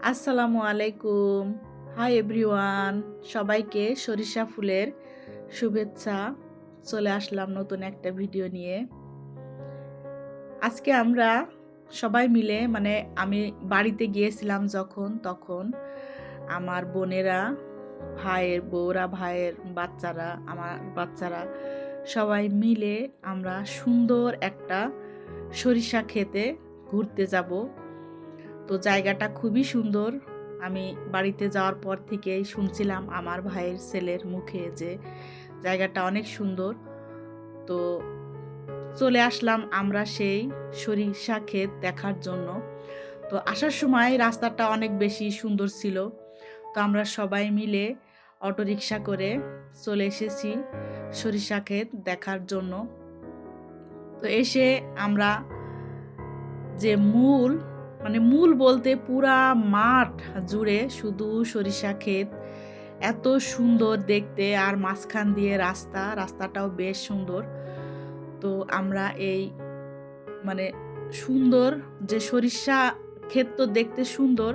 আসসালামু আলাইকুম। Hi everyone. সবাইকে সরিষা ফুলের শুভেচ্ছা। চলে আসলাম নতুন একটা ভিডিও নিয়ে। আজকে আমরা সবাই মিলে আমি বাড়িতে গিয়েছিলাম তখন আমার বোনেরা, ভাইয়ের বউরা, ভাইয়ের বাচ্চারা, আমার বাচ্চারা সবাই মিলে আমরা সুন্দর একটা সরিষা ক্ষেতে ঘুরতে যাব। তো জায়গাটা খুবই সুন্দর। আমি বাড়িতে যাওয়ার পর থেকেই শুনছিলাম আমার ভাইয়ের ছেলের মুখে যে জায়গাটা অনেক সুন্দর। তো চলে আসলাম আমরা সেই সরিষা ক্ষেত দেখার জন্য। তো আসার সময় রাস্তাটা অনেক বেশি সুন্দর ছিল। তো আমরা সবাই মিলে অটোরিকশা করে চলে এসেছি সরিষা ক্ষেত দেখার জন্য। তো এসে আমরা যে মূল বলতে পুরা মাঠ জুড়ে শুধু সরিষা ক্ষেত, এত সুন্দর দেখতে, আর মাঝখান দিয়ে রাস্তাটাও বেশ সুন্দর। তো আমরা এই মানে সুন্দর যে সরিষা ক্ষেত তো দেখতে সুন্দর,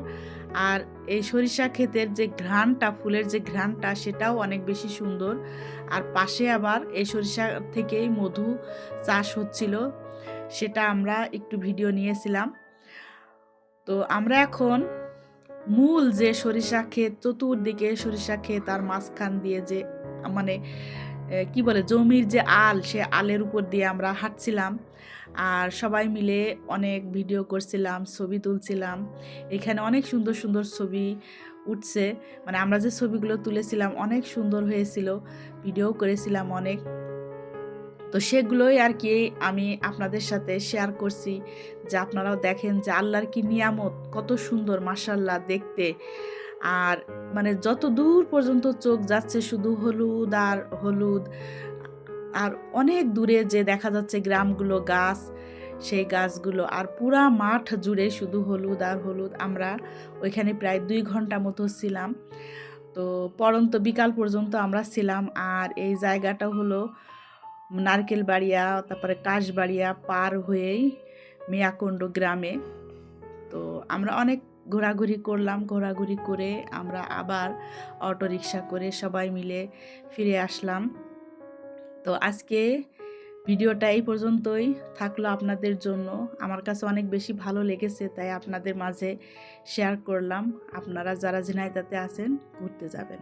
আর এই সরিষা ক্ষেতের যে ঘ্রাণটা, ফুলের যে ঘ্রাণটা, সেটাও অনেক বেশি সুন্দর। আর পাশে আবার এই সরিষা থেকেই মধু চাষ হচ্ছিল, সেটা আমরা একটু ভিডিও নিয়েছিলাম। তো আমরা এখন মূল যে সরিষা ক্ষেত, চতুর্দিকে সরিষা ক্ষেত, আর মাঝখান দিয়ে যে কি বলে জমির যে আল, সে আলের উপর দিয়ে আমরা হাঁটছিলাম, আর সবাই মিলে অনেক ভিডিও করছিলাম, ছবি তুলছিলাম। এখানে অনেক সুন্দর সুন্দর ছবি উঠছে, আমরা যে ছবিগুলো তুলেছিলাম অনেক সুন্দর হয়েছিল, ভিডিও করেছিলাম অনেক। তো সেগুলোই আর কি আমি আপনাদের সাথে শেয়ার করছি, যে আপনারাও দেখেন যে আল্লাহর কি নিয়ামত, কত সুন্দর মাশাআল্লাহ দেখতে। আর যত দূর পর্যন্ত চোখ যাচ্ছে শুধু হলুদ আর হলুদ, আর অনেক দূরে যে দেখা যাচ্ছে গ্রামগুলো, গাছ, সেই গাছগুলো, আর পুরা মাঠ জুড়ে শুধু হলুদ আর হলুদ। আমরা ওইখানে প্রায় 2 ঘন্টা মতো ছিলাম। তো পরন্ত বিকাল পর্যন্ত আমরা ছিলাম। আর এই জায়গাটা হলো নারকেলবাড়িয়া, তারপরে কাশবাড়িয়া পার হয়েই মিয়াকুণ্ড গ্রামে। তো আমরা অনেক ঘোরাঘুরি করলাম, ঘোরাঘুরি করে আমরা আবার অটোরিকশা করে সবাই মিলে ফিরে আসলাম। তো আজকে ভিডিওটা এই পর্যন্তই থাকলো আপনাদের জন্য। আমার কাছে অনেক বেশি ভালো লেগেছে, তাই আপনাদের মাঝে শেয়ার করলাম। আপনারা যারা ঝিনাইদহতে আছেন, ঘুরতে যাবেন।